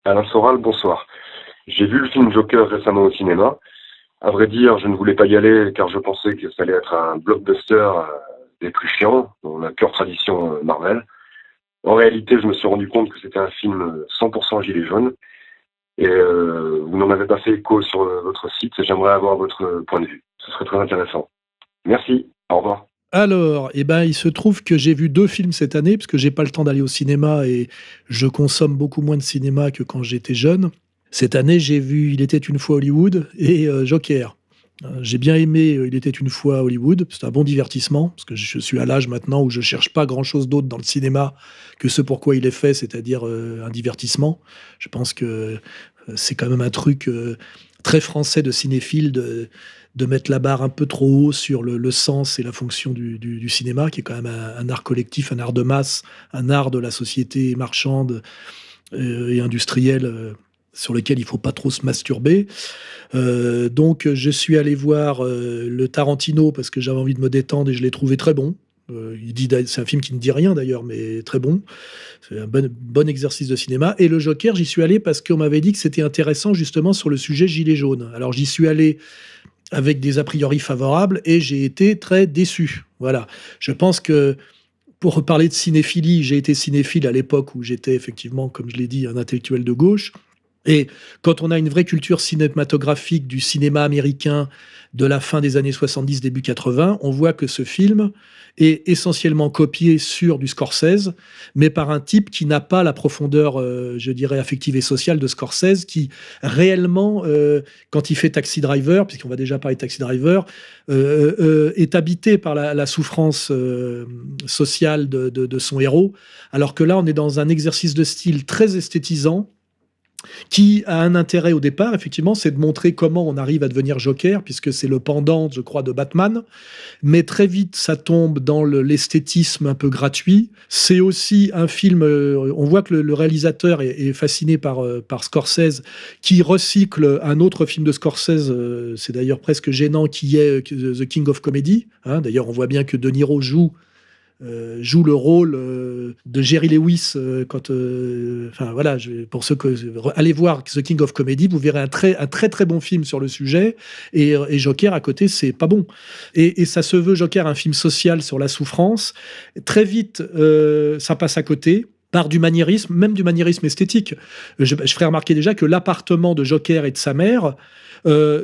Alain Soral, bonsoir. J'ai vu le film Joker récemment au cinéma. À vrai dire, je ne voulais pas y aller car je pensais que ça allait être un blockbuster des plus chiants, dans la pure tradition Marvel. En réalité, je me suis rendu compte que c'était un film 100% gilet jaune et vous n'en avez pas fait écho sur votre site et j'aimerais avoir votre point de vue. Ce serait très intéressant. Merci, au revoir. Alors, il se trouve que j'ai vu 2 films cette année, parce que j'ai pas le temps d'aller au cinéma et je consomme beaucoup moins de cinéma que quand j'étais jeune. Cette année, j'ai vu Il était une fois Hollywood et Joker. J'ai bien aimé Il était une fois Hollywood, c'est un bon divertissement, parce que je suis à l'âge maintenant où je cherche pas grand-chose d'autre dans le cinéma que ce pourquoi il est fait, c'est-à-dire un divertissement. Je pense que c'est quand même un truc très français de cinéphile de mettre la barre un peu trop haut sur le sens et la fonction du cinéma, qui est quand même un art collectif, un art de masse, un art de la société marchande et industrielle sur lequel il faut pas trop se masturber. Donc, je suis allé voir le Tarantino parce que j'avais envie de me détendre et je l'ai trouvé très bon. C'est un film qui ne dit rien d'ailleurs, mais très bon. C'est un bon exercice de cinéma. Et le Joker, j'y suis allé parce qu'on m'avait dit que c'était intéressant justement sur le sujet gilet jaune. Alors j'y suis allé avec des a priori favorables et j'ai été très déçu. Voilà. Je pense que pour parler de cinéphilie, j'ai été cinéphile à l'époque où j'étais effectivement, comme je l'ai dit, un intellectuel de gauche. Et quand on a une vraie culture cinématographique du cinéma américain de la fin des années 70, début 80, on voit que ce film est essentiellement copié sur du Scorsese, mais par un type qui n'a pas la profondeur, je dirais, affective et sociale de Scorsese, qui réellement, quand il fait Taxi Driver, puisqu'on va déjà parler de Taxi Driver, est habité par la souffrance sociale de son héros, alors que là, on est dans un exercice de style très esthétisant, qui a un intérêt au départ, effectivement, c'est de montrer comment on arrive à devenir Joker, puisque c'est le pendant, je crois, de Batman. Mais très vite, ça tombe dans l'esthétisme un peu gratuit. C'est aussi un film, on voit que le réalisateur est fasciné par Scorsese, qui recycle un autre film de Scorsese, c'est d'ailleurs presque gênant, qui est The King of Comedy. Hein. D'ailleurs, on voit bien que De Niro joue le rôle de Jerry Lewis enfin voilà, pour ceux que allez voir The King of Comedy, vous verrez un très très bon film sur le sujet et Joker à côté, c'est pas bon et ça se veut Joker un film social sur la souffrance. Très vite ça passe à côté par du maniérisme, même du maniérisme esthétique. Je ferai remarquer déjà que l'appartement de Joker et de sa mère,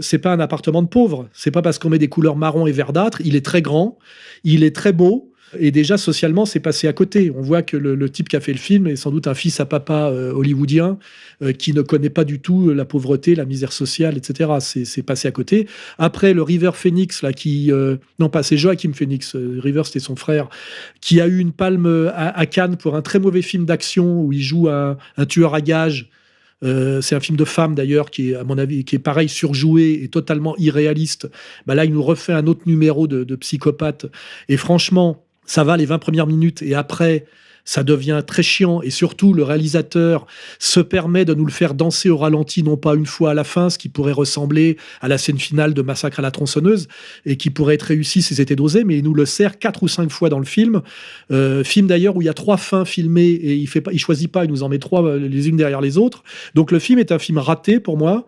c'est pas un appartement de pauvre. C'est pas parce qu'on met des couleurs marron et verdâtre. Il est très grand, il est très beau. Et déjà, socialement, c'est passé à côté. On voit que le type qui a fait le film est sans doute un fils à papa hollywoodien qui ne connaît pas du tout la pauvreté, la misère sociale, etc. C'est passé à côté. Après, le River Phoenix, là, non, pas, c'est Joaquin Phoenix. River, c'était son frère, qui a eu une palme à Cannes pour un très mauvais film d'action où il joue un tueur à gages. C'est un film de femme d'ailleurs qui est, à mon avis, qui est pareil surjoué et totalement irréaliste. Bah là, il nous refait un autre numéro de psychopathe. Et franchement, ça va les 20 premières minutes et après, ça devient très chiant et surtout, le réalisateur se permet de nous le faire danser au ralenti, non pas une fois à la fin, ce qui pourrait ressembler à la scène finale de Massacre à la tronçonneuse et qui pourrait être réussi si c'était dosé, mais il nous le sert 4 ou 5 fois dans le film. Film d'ailleurs où il y a 3 fins filmées et il choisit pas, il nous en met 3 les unes derrière les autres. Donc le film est un film raté pour moi,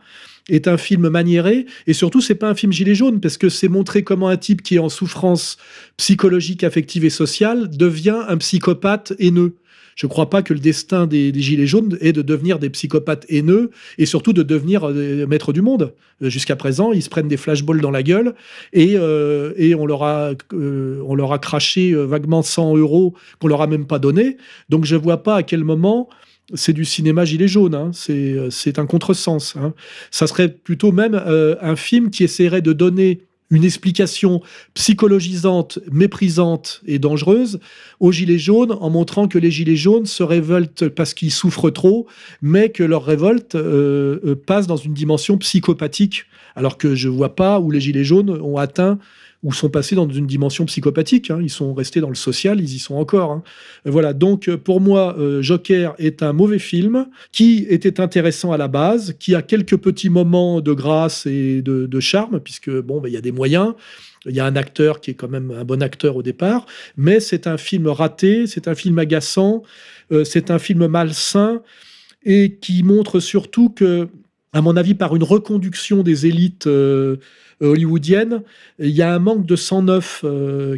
est un film maniéré, et surtout, c'est pas un film gilet jaune, parce que c'est montrer comment un type qui est en souffrance psychologique, affective et sociale devient un psychopathe haineux. Je crois pas que le destin des gilets jaunes est de devenir des psychopathes haineux, et surtout de devenir maîtres du monde. Jusqu'à présent, ils se prennent des flashballs dans la gueule, et on leur a craché vaguement 100 euros qu'on leur a même pas donné. Donc je vois pas à quel moment c'est du cinéma gilet jaune, hein. C'est un contresens. Hein. Ça serait plutôt même un film qui essaierait de donner une explication psychologisante, méprisante et dangereuse aux gilets jaunes en montrant que les gilets jaunes se révoltent parce qu'ils souffrent trop, mais que leur révolte passe dans une dimension psychopathique, alors que je vois pas où les gilets jaunes ont atteint ou sont passés dans une dimension psychopathique. Hein. Ils sont restés dans le social, ils y sont encore. Hein. Voilà, donc pour moi, Joker est un mauvais film qui était intéressant à la base, qui a quelques petits moments de grâce et de charme, puisque bon, il y a des moyens. Il y a un acteur qui est quand même un bon acteur au départ, mais c'est un film raté, c'est un film agaçant, c'est un film malsain. et qui montre surtout que, à mon avis, par une reconduction des élites hollywoodiennes, il y a un manque de sang neuf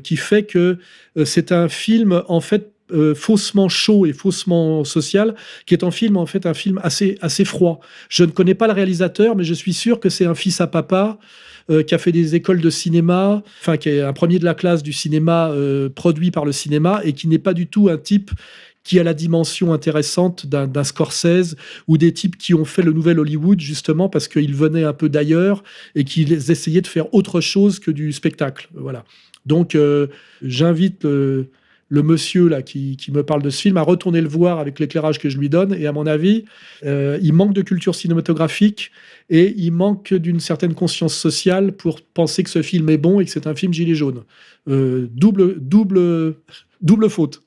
qui fait que c'est un film, en fait, faussement chaud et faussement social, qui est en fait un film assez froid. Je ne connais pas le réalisateur, mais je suis sûr que c'est un fils à papa qui a fait des écoles de cinéma, enfin qui est un premier de la classe du cinéma produit par le cinéma et qui n'est pas du tout un type qui a la dimension intéressante d'un Scorsese ou des types qui ont fait le nouvel Hollywood justement parce qu'ils venaient un peu d'ailleurs et qu'ils essayaient de faire autre chose que du spectacle. Voilà. Donc j'invite le monsieur là qui me parle de ce film à retourner le voir avec l'éclairage que je lui donne. Et à mon avis, il manque de culture cinématographique et il manque d'une certaine conscience sociale pour penser que ce film est bon et que c'est un film gilet jaune. Double faute.